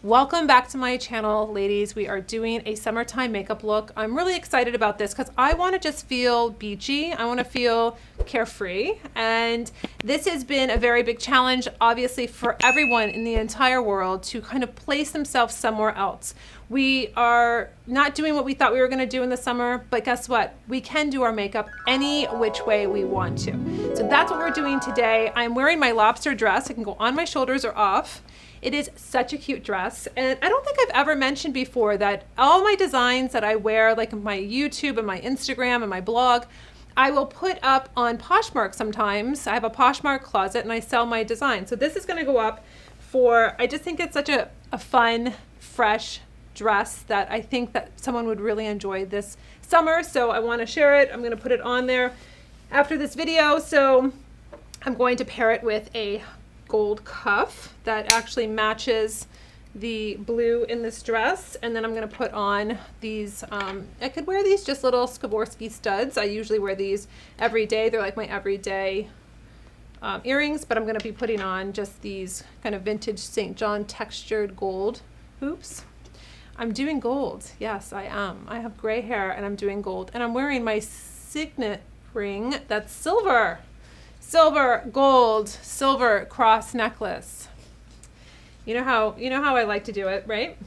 Welcome back to my channel, ladies. We are doing a summertime makeup look. I'm really excited about this because I want to just feel beachy. I want to feel carefree. And this has been a very big challenge, obviously, for everyone in the entire world to kind of place themselves somewhere else. We are not doing what we thought we were going to do in the summer, but guess what? We can do our makeup any which way we want to. So that's what we're doing today. I'm wearing my lobster dress. It can go on my shoulders or off. It is such a cute dress, and I don't think I've ever mentioned before that all my designs that I wear, like my YouTube and my Instagram and my blog, I will put up on Poshmark sometimes. I have a Poshmark closet and I sell my design. So this is going to go up for, I just think it's such a fun, fresh dress that I think that someone would really enjoy this summer. So I want to share it. I'm going to put it on there after this video. So I'm going to pair it with a gold cuff that actually matches the blue in this dress, and then I'm going to put on these I could wear these just little Swarovski studs. I usually wear these every day. They're like my everyday earrings, but I'm going to be putting on just these kind of vintage St. John textured gold hoops. I'm doing gold. Yes, I am. I have gray hair and I'm doing gold, and I'm wearing my signet ring that's silver. Silver, gold, silver cross necklace. You know how I like to do it, right?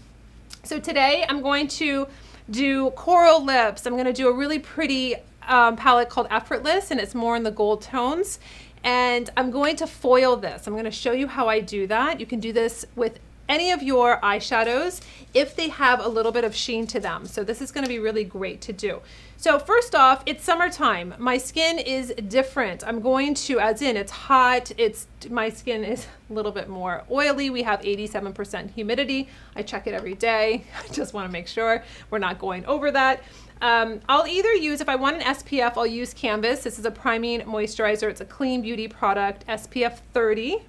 So today I'm going to do coral lips. I'm going to do a really pretty palette called Effortless, and it's more in the gold tones. And I'm going to foil this. I'm going to show you how I do that. You can do this with any of your eyeshadows if they have a little bit of sheen to them. So this is going to be really great to do. So first off, it's summertime. My skin is different. I'm going to, as in it's hot, my skin is a little bit more oily. We have 87% humidity. I check it every day. I just want to make sure we're not going over that. I'll either use, if I want an SPF, I'll use Canvas. This is a priming moisturizer. It's a clean beauty product, SPF 30.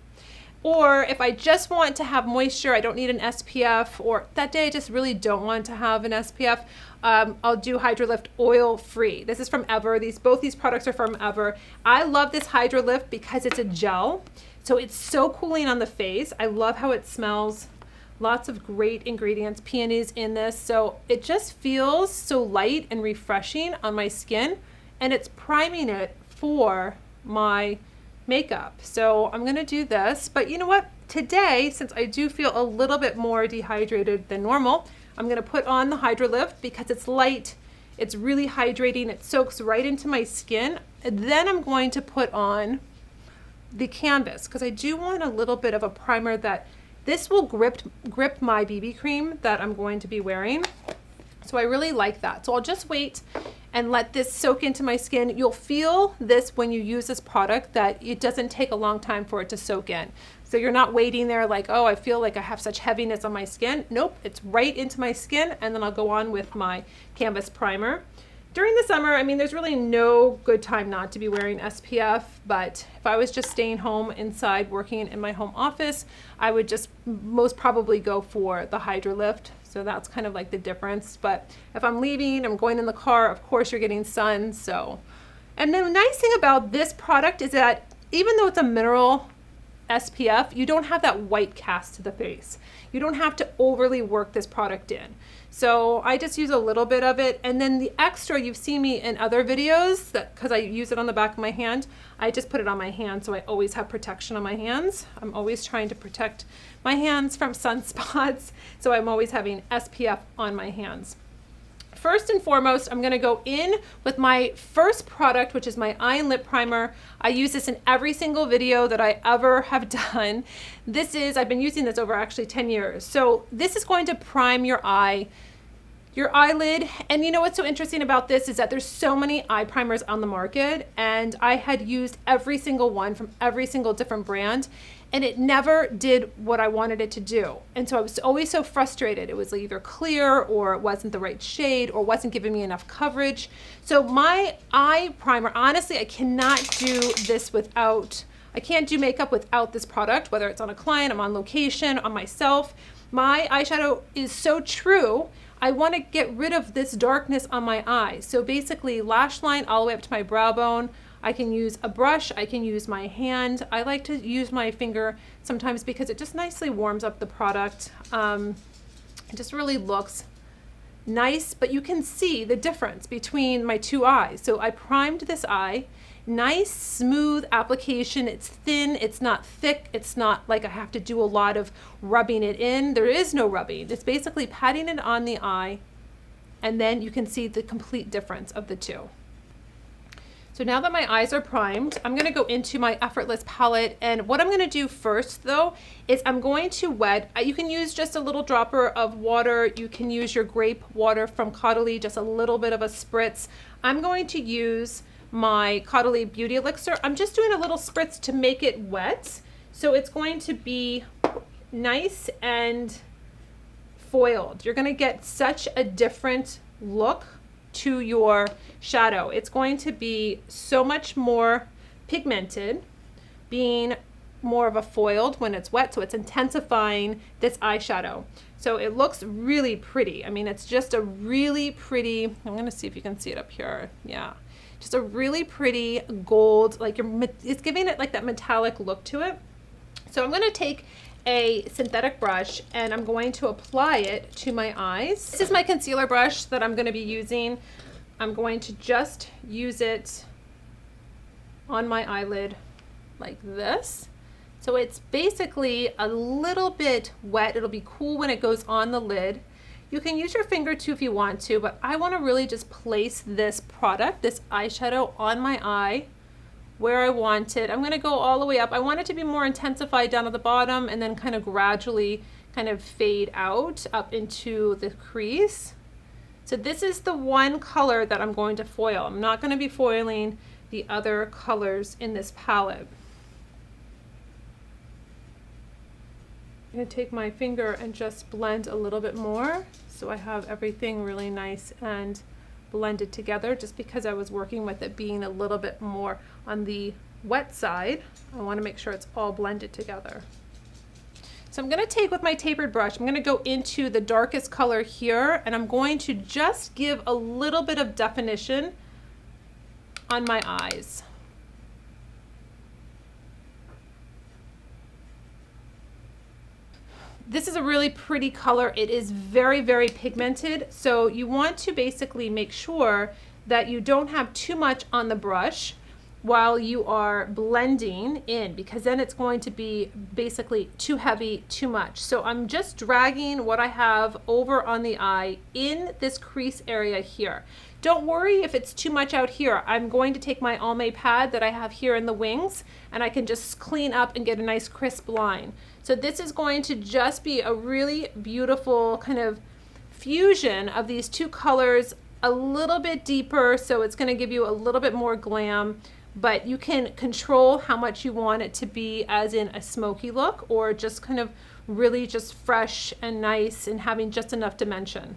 Or if I just want to have moisture, I don't need an SPF, or that day I just really don't want to have an SPF, I'll do Hydro Lift Oil Free. This is from Ever. Both these products are from Ever. I love this Hydro Lift because it's a gel, so it's so cooling on the face. I love how it smells. Lots of great ingredients, peonies in this, so it just feels so light and refreshing on my skin, and it's priming it for my makeup. So I'm gonna do this, but you know what? Today, since I do feel a little bit more dehydrated than normal, I'm gonna put on the Hydro Lift because it's light, it's really hydrating, it soaks right into my skin. And then I'm going to put on the Canvas because I do want a little bit of a primer that this will grip my BB cream that I'm going to be wearing. So I really like that. So I'll just wait and let this soak into my skin. You'll feel this when you use this product that it doesn't take a long time for it to soak in. So you're not waiting there like, oh, I feel like I have such heaviness on my skin. Nope, it's right into my skin, and then I'll go on with my Canvas primer. During the summer, I mean, there's really no good time not to be wearing SPF, but if I was just staying home inside working in my home office, I would just most probably go for the Hydro Lift. So that's kind of like the difference. But if I'm leaving, I'm going in the car, of course you're getting sun. So, and the nice thing about this product is that even though it's a mineral SPF, you don't have that white cast to the face. You don't have to overly work this product in. So I just use a little bit of it, and then the extra, you've seen me in other videos, that because I use it on the back of my hand, I just put it on my hand so I always have protection on my hands. I'm always trying to protect my hands from sunspots, so I'm always having SPF on my hands. First and foremost, I'm going to go in with my first product, which is my eye and lip primer. I use this in every single video that I ever have done. I've been using this over actually 10 years. So this is going to prime your eye, your eyelid. And you know what's so interesting about this is that there's so many eye primers on the market, and I had used every single one from every single different brand, and it never did what I wanted it to do. And so I was always so frustrated. It was either clear, or it wasn't the right shade, or wasn't giving me enough coverage. So my eye primer, honestly, I cannot do this without, I can't do makeup without this product, whether it's on a client, I'm on location, on myself. My eyeshadow is so true. I want to get rid of this darkness on my eye. So basically lash line all the way up to my brow bone. I can use a brush, I can use my hand. I like to use my finger sometimes because it just nicely warms up the product. It just really looks nice, but you can see the difference between my two eyes. So I primed this eye, nice smooth application. It's thin, it's not thick, it's not like I have to do a lot of rubbing it in. There is no rubbing. It's basically patting it on the eye, and then you can see the complete difference of the two. So now that my eyes are primed, I'm gonna go into my Effortless palette, and what I'm gonna do first though is I'm going to wet, you can use just a little dropper of water, you can use your grape water from Caudalie, just a little bit of a spritz. I'm going to use my Caudalie Beauty Elixir. I'm just doing a little spritz to make it wet, so it's going to be nice and foiled. You're gonna get such a different look to your shadow. It's going to be so much more pigmented, being more of a foiled when it's wet, so it's intensifying this eyeshadow. So it looks really pretty. I mean, it's just a really pretty, I'm gonna see if you can see it up here. Yeah, just a really pretty gold, like it's giving it like that metallic look to it. So I'm gonna take a synthetic brush and I'm going to apply it to my eyes. This is my concealer brush that I'm going to be using. I'm going to just use it on my eyelid like this. So it's basically a little bit wet. It'll be cool when it goes on the lid. You can use your finger too if you want to, but I want to really just place this product, this eyeshadow, on my eye where I want it. I'm going to go all the way up. I want it to be more intensified down at the bottom and then kind of gradually kind of fade out up into the crease. So this is the one color that I'm going to foil. I'm not going to be foiling the other colors in this palette. I'm going to take my finger and just blend a little bit more so I have everything really nice and blended together, just because I was working with it being a little bit more on the wet side. I want to make sure it's all blended together. So I'm going to take with my tapered brush, I'm going to go into the darkest color here, and I'm going to just give a little bit of definition on my eyes. This is a really pretty color. It is very, very pigmented. So you want to basically make sure that you don't have too much on the brush while you are blending in, because then it's going to be basically too heavy, too much. So I'm just dragging what I have over on the eye in this crease area here. Don't worry if it's too much out here. I'm going to take my Almay pad that I have here in the wings, and I can just clean up and get a nice crisp line. So this is going to just be a really beautiful kind of fusion of these two colors, a little bit deeper, so it's going to give you a little bit more glam, but you can control how much you want it to be, as in a smoky look or just kind of really just fresh and nice and having just enough dimension.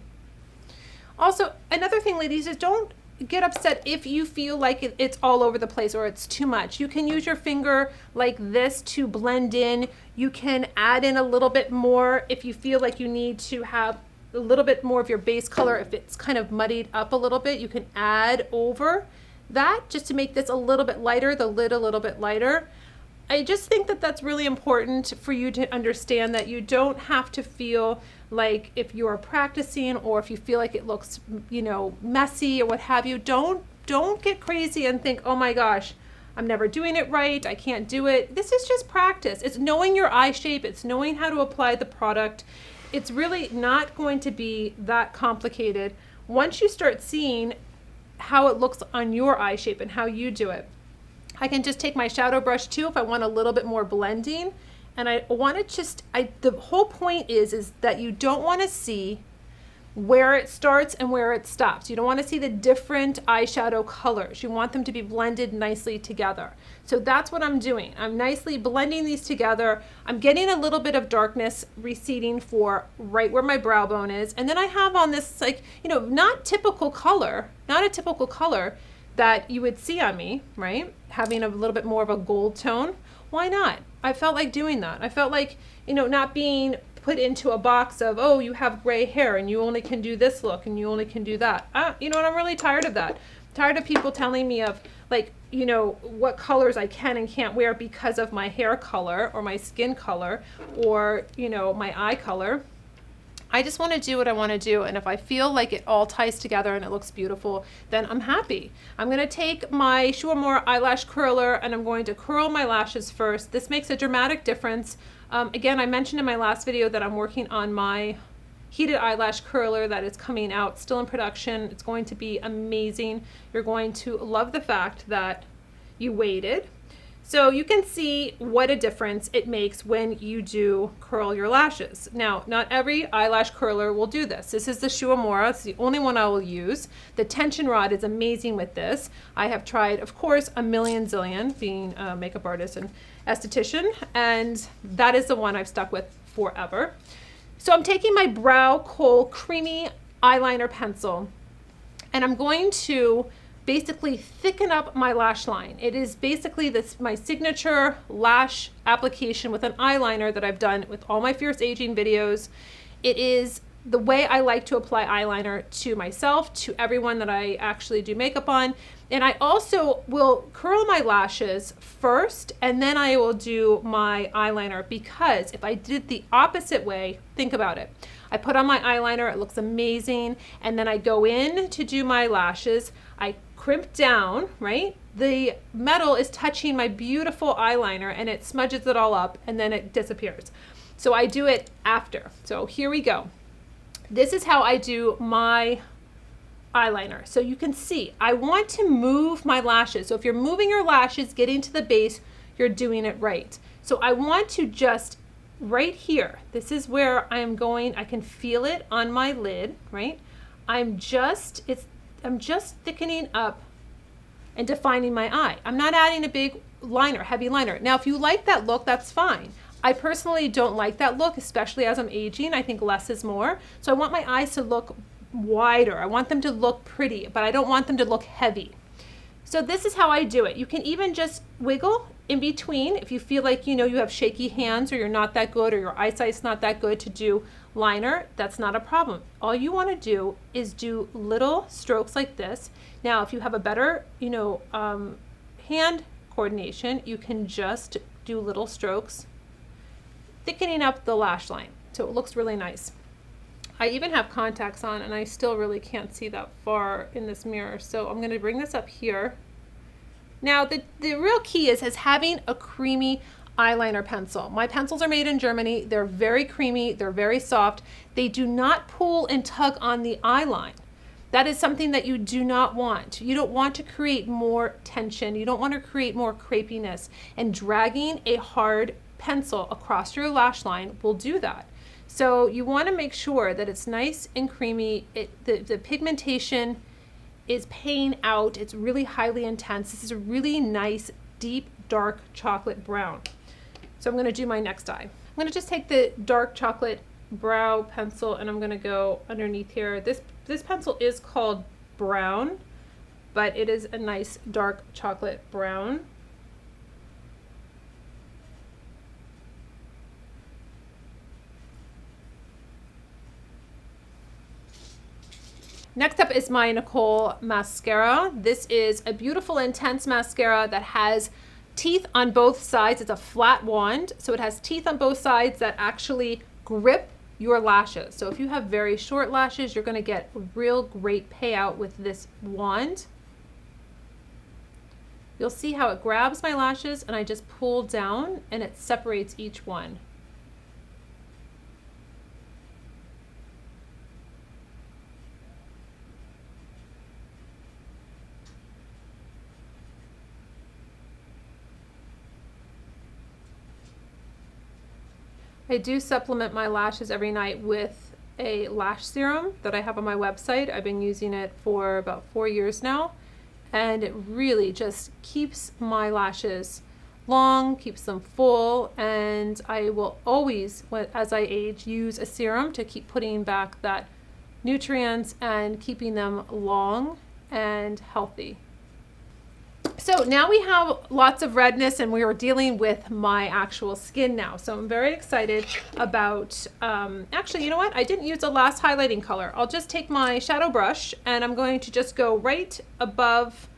Also, another thing, ladies, is don't get upset if you feel like it's all over the place or it's too much. You can use your finger like this to blend in. You can add in a little bit more if you feel like you need to have a little bit more of your base color. If it's kind of muddied up a little bit, you can add over that just to make this a little bit lighter, the lid a little bit lighter. I just think that that's really important for you to understand, that you don't have to feel like, if you're practicing or if you feel like it looks, you know, messy or what have you, don't get crazy and think, oh my gosh, I'm never doing it right, I can't do it. This is just practice. It's knowing your eye shape, it's knowing how to apply the product. It's really not going to be that complicated once you start seeing how it looks on your eye shape and how you do it. I can just take my shadow brush too if I want a little bit more blending, and I want to just, the whole point is that you don't want to see where it starts and where it stops. You don't want to see the different eyeshadow colors. You want them to be blended nicely together. So that's what I'm doing. I'm nicely blending these together. I'm getting a little bit of darkness receding for right where my brow bone is. And then I have on this, like, you know, not a typical color that you would see on me, right? Having a little bit more of a gold tone. Why not? I felt like doing that. I felt like, you know, not being put into a box of, oh, you have gray hair and you only can do this look and you only can do that. You know, and I'm really tired of that. tired of people telling me of like, you know, what colors I can and can't wear because of my hair color or my skin color or, you know, my eye color. I just want to do what I want to do, and if I feel like it all ties together and it looks beautiful, then I'm happy. I'm going to take my Shu Uemura eyelash curler and I'm going to curl my lashes first. This makes a dramatic difference. Again, I mentioned in my last video that I'm working on my heated eyelash curler that is coming out, still in production. It's going to be amazing. You're going to love the fact that you waited. So you can see what a difference it makes when you do curl your lashes. Now, not every eyelash curler will do this. This is the Shu Uemura. It's the only one I will use. The tension rod is amazing with this. I have tried, of course, a million zillion, being a makeup artist and esthetician, and that is the one I've stuck with forever. So I'm taking my Brow Kohl Creamy Eyeliner Pencil, and I'm going to basically thicken up my lash line. It is basically my signature lash application with an eyeliner that I've done with all my Fierce Aging videos. It is the way I like to apply eyeliner to myself, to everyone that I actually do makeup on. And I also will curl my lashes first, and then I will do my eyeliner, because if I did the opposite way, think about it. I put on my eyeliner, it looks amazing, and then I go in to do my lashes. I crimp down, right? The metal is touching my beautiful eyeliner and it smudges it all up and then it disappears. So I do it after. So here we go. This is how I do my eyeliner. So you can see, I want to move my lashes. So if you're moving your lashes, getting to the base, you're doing it right. So I want to just right here, this is where I'm going, I can feel it on my lid, right? I'm just thickening up and defining my eye. I'm not adding a big liner, heavy liner. Now, if you like that look, that's fine. I personally don't like that look, especially as I'm aging. I think less is more. So I want my eyes to look wider. I want them to look pretty, but I don't want them to look heavy. So this is how I do it. You can even just wiggle in between if you feel like, you know, you have shaky hands or you're not that good or your eyesight's not that good to do liner. That's not a problem. All you want to do is do little strokes like this. Now, if you have a better, you know, hand coordination, you can just do little strokes, thickening up the lash line. So it looks really nice. I even have contacts on and I still really can't see that far in this mirror. So I'm going to bring this up here. Now, the real key is having a creamy eyeliner pencil. My pencils are made in Germany. They're very creamy. They're very soft. They do not pull and tug on the eye line. That is something that you do not want. You don't want to create more tension. You don't want to create more crepiness. And dragging a hard pencil across your lash line will do that. So you want to make sure that it's nice and creamy. The pigmentation is paying out. It's really highly intense. This is a really nice, deep, dark chocolate brown. So I'm going to do my next eye. I'm going to just take the dark chocolate brow pencil and I'm going to go underneath here. This pencil is called brown, but it is a nice dark chocolate brown. Next up is my Nikol mascara. This is a beautiful, intense mascara that has teeth on both sides. It's a flat wand, so it has teeth on both sides that actually grip your lashes. So if you have very short lashes, you're going to get a real great payout with this wand. You'll see how it grabs my lashes and I just pull down and it separates each one. I do supplement my lashes every night with a lash serum that I have on my website. I've been using it for about 4 years now, and it really just keeps my lashes long, keeps them full, and I will always, as I age, use a serum to keep putting back that nutrients and keeping them long and healthy. So now we have lots of redness and we are dealing with my actual skin now. So I'm very excited about, actually, you know what? I didn't use the last highlighting color. I'll just take my shadow brush and I'm going to just go right above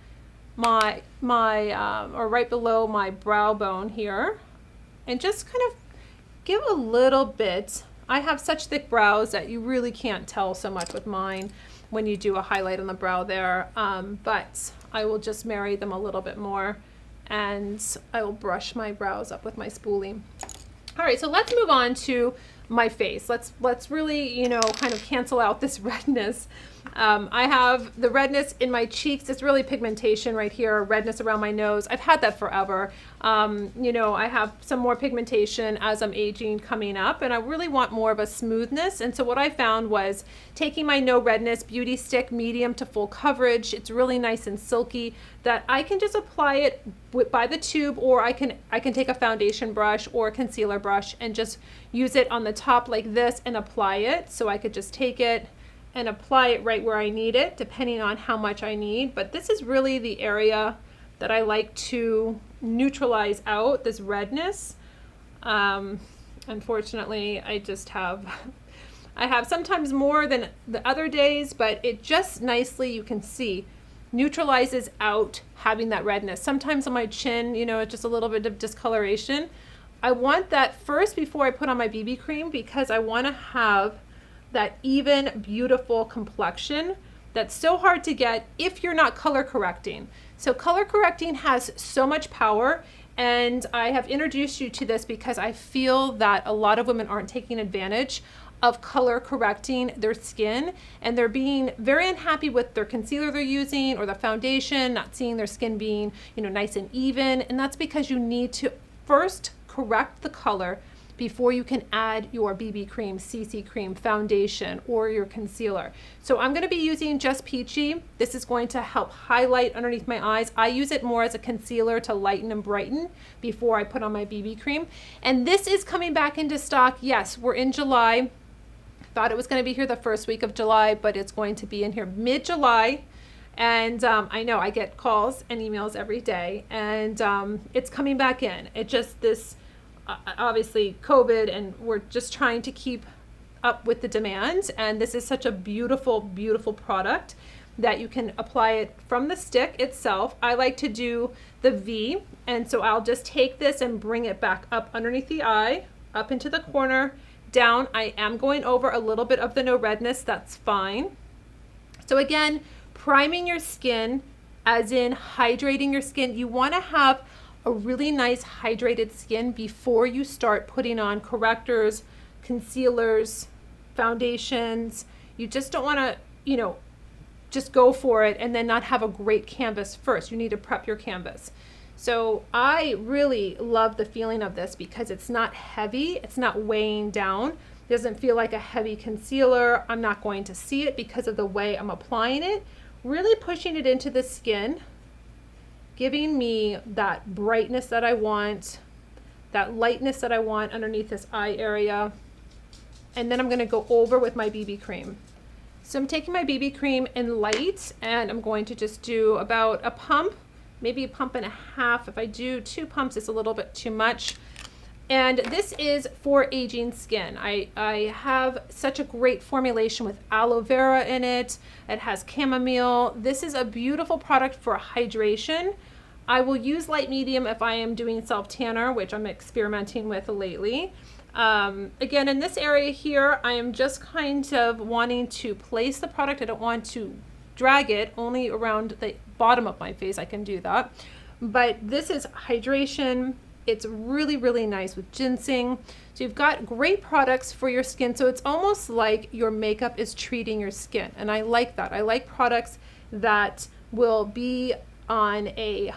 my or right below my brow bone here and just kind of give a little bit. I have such thick brows that you really can't tell so much with mine when you do a highlight on the brow there, but I will just marry them a little bit more and I will brush my brows up with my spoolie. All right, so let's move on to my face. Let's really, you know, kind of cancel out this redness. I have the redness in my cheeks. It's really pigmentation right here, redness around my nose. I've had that forever. You know, I have some more pigmentation as I'm aging coming up, and I really want more of a smoothness. And so what I found was taking my No Redness Beauty Stick, medium to full coverage. It's really nice and silky that I can just apply it by the tube, or I can take a foundation brush or a concealer brush and just use it on the top like this and apply it. So I could just take it and apply it right where I need it, depending on how much I need. But this is really the area that I like to neutralize out this redness. Unfortunately, I have sometimes more than the other days, but it just nicely, you can see, neutralizes out having that redness. Sometimes on my chin, you know, it's just a little bit of discoloration. I want that first before I put on my BB cream because I want to have that even, beautiful complexion that's so hard to get if you're not color correcting. So color correcting has so much power, and I have introduced you to this because I feel that a lot of women aren't taking advantage of color correcting their skin, and they're being very unhappy with their concealer they're using or the foundation, not seeing their skin being, you know, nice and even. And that's because you need to first correct the color before you can add your BB cream, CC cream, foundation, or your concealer. So I'm gonna be using just Peachy. This is going to help highlight underneath my eyes. I use it more as a concealer to lighten and brighten before I put on my BB cream. And this is coming back into stock. Yes, we're in July. Thought it was gonna be here the first week of July, but it's going to be in here mid-July. And I know I get calls and emails every day, and it's coming back in. It just, obviously COVID, and we're just trying to keep up with the demand. And this is such a beautiful, beautiful product that you can apply it from the stick itself. I like to do the V, and so I'll just take this and bring it back up underneath the eye, up into the corner, down. I am going over a little bit of the No Redness, that's fine. So again, priming your skin, as in hydrating your skin. You want to have a really nice hydrated skin before you start putting on correctors, concealers, foundations. You just don't want to, you know, just go for it and then not have a great canvas first. You need to prep your canvas. So I really love the feeling of this because it's not heavy, it's not weighing down. It doesn't feel like a heavy concealer. I'm not going to see it because of the way I'm applying it. Really pushing it into the skin, giving me that brightness that I want, that lightness that I want underneath this eye area. And then I'm gonna go over with my BB cream. So I'm taking my BB cream in light, and I'm going to just do about a pump, maybe a pump and a half. If I do 2 pumps, it's a little bit too much. And this is for aging skin. I have such a great formulation with aloe vera in it. It has chamomile. This is a beautiful product for hydration. I will use light medium if I am doing self tanner, which I'm experimenting with lately. Again, in this area here, I am just kind of wanting to place the product. I don't want to drag it, only around the bottom of my face I can do that. But this is hydration. It's really, really nice with ginseng. So you've got great products for your skin. So it's almost like your makeup is treating your skin. And I like that. I like products that will be on a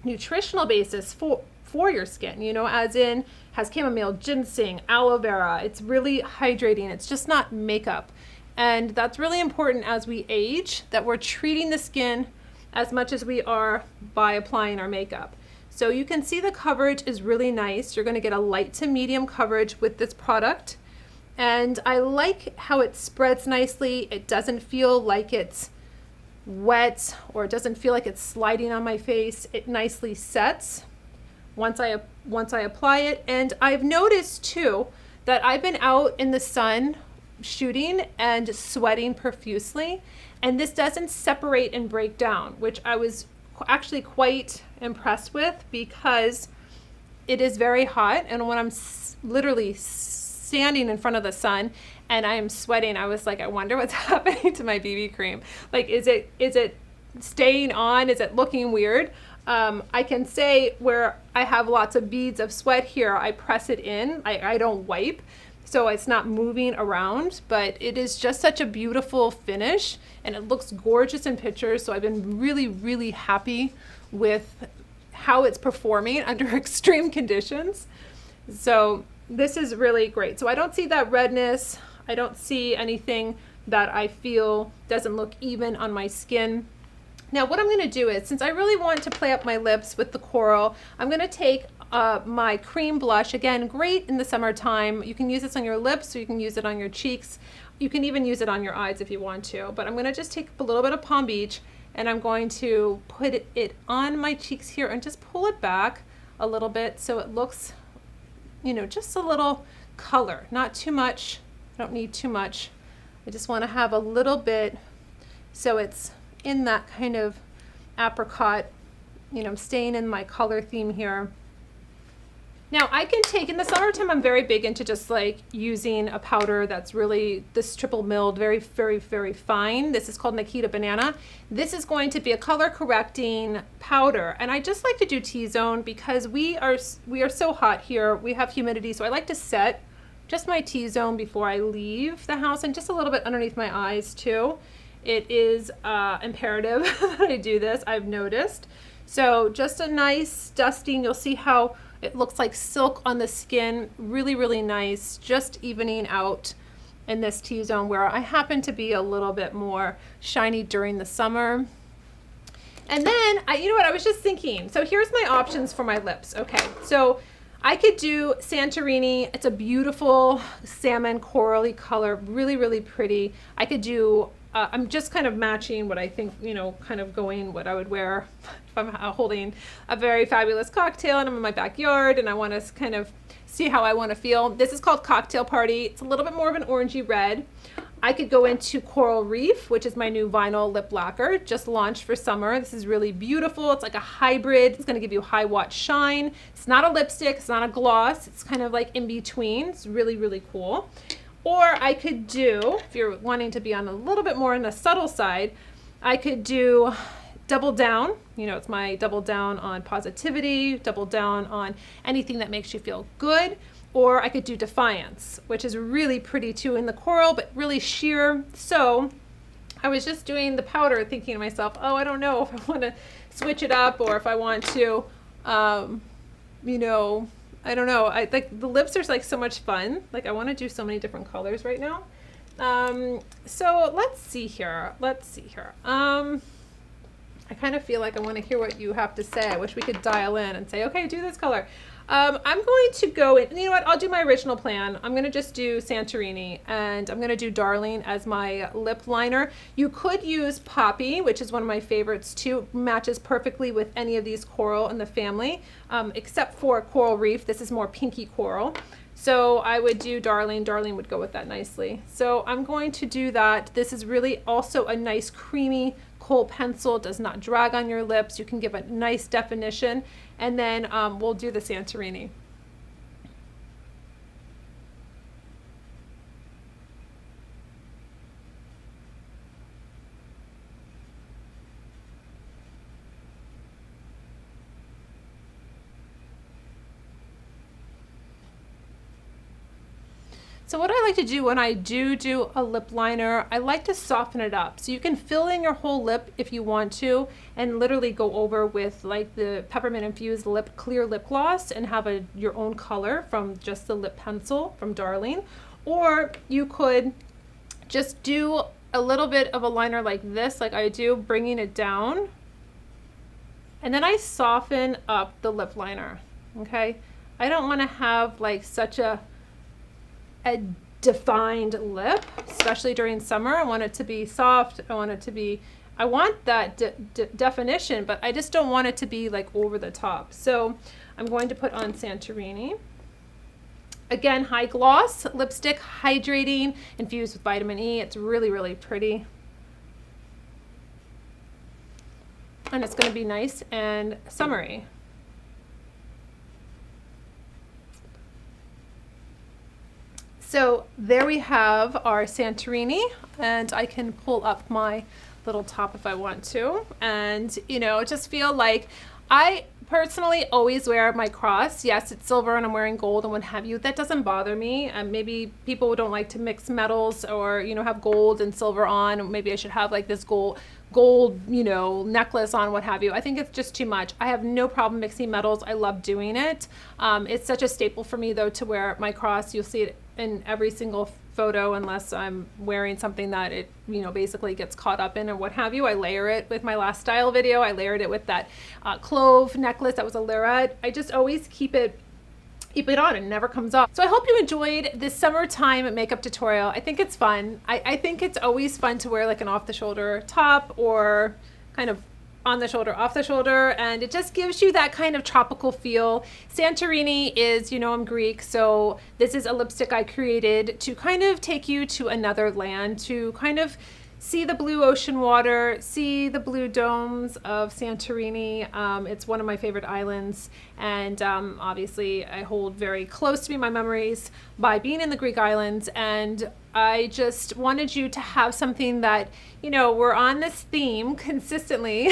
nutritional basis for your skin, you know, as in has chamomile, ginseng, aloe vera. It's really hydrating. It's just not makeup. And that's really important as we age, that we're treating the skin as much as we are by applying our makeup. So you can see the coverage is really nice. You're gonna get a light to medium coverage with this product. And I like how it spreads nicely. It doesn't feel like it's wet or it doesn't feel like it's sliding on my face. It nicely sets once I apply it. And I've noticed too that I've been out in the sun shooting and sweating profusely, and this doesn't separate and break down, which I was actually quite impressed with, because it is very hot, and when I'm literally standing in front of the sun and I'm sweating, I was like, I wonder what's happening to my BB cream. Like, is it staying on? Is it looking weird? I can say where I have lots of beads of sweat here, I press it in. I don't wipe, so it's not moving around, but it is just such a beautiful finish, and it looks gorgeous in pictures. So I've been really, really happy with how it's performing under extreme conditions. So this is really great. So I don't see that redness. I don't see anything that I feel doesn't look even on my skin. Now what I'm going to do is, since I really want to play up my lips with the coral, I'm going to take my cream blush. Again, great in the summertime. You can use this on your lips, or you can use it on your cheeks. You can even use it on your eyes if you want to. But I'm going to just take a little bit of Palm Beach, and I'm going to put it on my cheeks here and just pull it back a little bit so it looks, you know, just a little color. Not too much. I don't need too much. I just want to have a little bit so it's in that kind of apricot, you know, I'm staying in my color theme here. Now I can take, in the summertime, I'm very big into just like using a powder that's really this triple milled, very, very, very fine. This is called Nikita Banana. This is going to be a color correcting powder. And I just like to do T-zone because we are so hot here. We have humidity. So I like to set just my T-zone before I leave the house, and just a little bit underneath my eyes too. It is imperative that I do this, I've noticed. So just a nice dusting. You'll see how it looks like silk on the skin. Really, really nice. Just evening out in this T-zone where I happen to be a little bit more shiny during the summer. And then, you know what, I was just thinking. So here's my options for my lips. Okay, so I could do Santorini. It's a beautiful salmon corally color. Really, really pretty. I could do I'm just kind of matching what I think, you know, kind of going what I would wear if I'm holding a very fabulous cocktail and I'm in my backyard and I want to kind of see how I want to feel. This is called Cocktail Party. It's a little bit more of an orangey red. I could go into Coral Reef, which is my new vinyl lip lacquer, just launched for summer. This is really beautiful. It's like a hybrid. It's going to give you high watt shine. It's not a lipstick. It's not a gloss. It's kind of like in between. It's really, really cool. Or I could do, if you're wanting to be on a little bit more on the subtle side, I could do Double Down. You know, it's my double down on positivity, double down on anything that makes you feel good. Or I could do Defiance, which is really pretty too in the coral, but really sheer. So I was just doing the powder thinking to myself, oh, I don't know if I want to switch it up or if I want to, you know, I don't know. I like the lips are like so much fun. Like I want to do so many different colors right now. So let's see here. I kind of feel like I want to hear what you have to say. I wish we could dial in and say, okay, do this color. I'm going to go in, you know what, I'll do my original plan. I'm going to just do Santorini, and I'm going to do Darling as my lip liner. You could use Poppy, which is one of my favorites too. Matches perfectly with any of these coral in the family, except for Coral Reef. This is more pinky coral. So I would do Darling. Darling would go with that nicely. So I'm going to do that. This is really also a nice creamy kohl pencil. It does not drag on your lips. You can give a nice definition. And then we'll do the Santorini. So what I like to do when I do a lip liner, I like to soften it up. So you can fill in your whole lip if you want to, and literally go over with like the peppermint infused clear lip gloss and have your own color from just the lip pencil from Darling. Or you could just do a little bit of a liner like this, like I do, bringing it down. And then I soften up the lip liner, okay? I don't want to have like such a defined lip, especially during summer. I want it to be soft. I want it to be I want that definition, but I just don't want it to be like over the top. So I'm going to put on Santorini. Again, high gloss lipstick, hydrating, infused with vitamin E. It's really, really pretty. And it's going to be nice and summery. So there we have our Santorini, and I can pull up my little top if I want to. And, you know, just feel like I personally always wear my cross. Yes, it's silver and I'm wearing gold and what have you. That doesn't bother me. Maybe people don't like to mix metals or, you know, have gold and silver on. Maybe I should have like this gold, you know, necklace on, what have you. I think it's just too much. I have no problem mixing metals. I love doing it. It's such a staple for me though to wear my cross. You'll see it in every single photo unless I'm wearing something that it, you know, basically gets caught up in or what have you. I layer it with my last style video. I layered it with that clove necklace that was a lirette. I just always keep it on, and never comes off. So I hope you enjoyed this summertime makeup tutorial. I think it's fun. I think it's always fun to wear like an off the shoulder top or kind of on the shoulder, off the shoulder, and it just gives you that kind of tropical feel. Santorini is, you know, I'm Greek, so this is a lipstick I created to kind of take you to another land, to kind of see the blue ocean water, see the blue domes of Santorini. It's one of my favorite islands, and obviously I hold very close to me my memories by being in the Greek islands, and I just wanted you to have something that, you know, we're on this theme consistently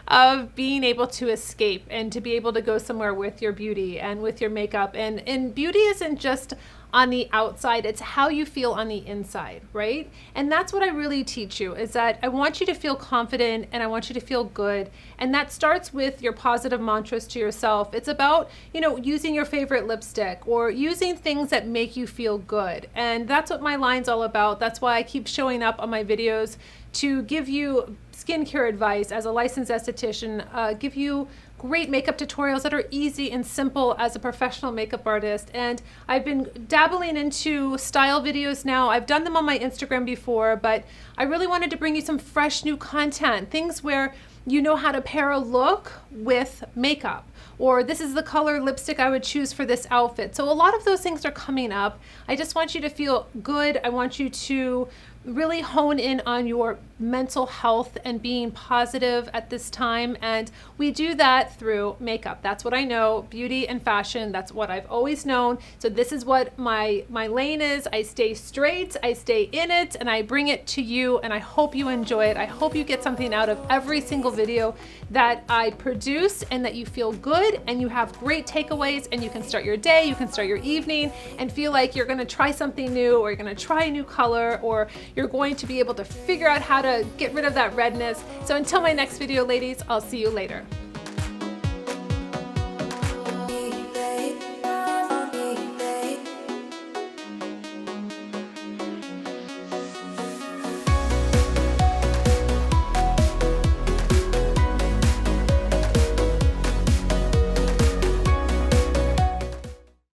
of being able to escape and to be able to go somewhere with your beauty and with your makeup. And beauty isn't just on the outside, it's how you feel on the inside, right? And that's what I really teach you, is that I want you to feel confident and I want you to feel good. And that starts with your positive mantras to yourself. It's about, you know, using your favorite lipstick or using things that make you feel good. And that's what my line's all about. That's why I keep showing up on my videos to give you skincare advice as a licensed esthetician, give you great makeup tutorials that are easy and simple as a professional makeup artist. And I've been dabbling into style videos now. I've done them on my Instagram before, but I really wanted to bring you some fresh new content, things where you know how to pair a look with makeup, or this is the color lipstick I would choose for this outfit. So a lot of those things are coming up. I just want you to feel good. I want you to really hone in on your mental health and being positive at this time. And we do that through makeup. That's what I know, beauty and fashion. That's what I've always known. So this is what my lane is. I stay straight, I stay in it, and I bring it to you, and I hope you enjoy it. I hope you get something out of every single video that I produce, and that you feel good and you have great takeaways, and you can start your day, you can start your evening and feel like you're gonna try something new, or you're gonna try a new color, or you're going to be able to figure out how to get rid of that redness. So until my next video, ladies, I'll see you later.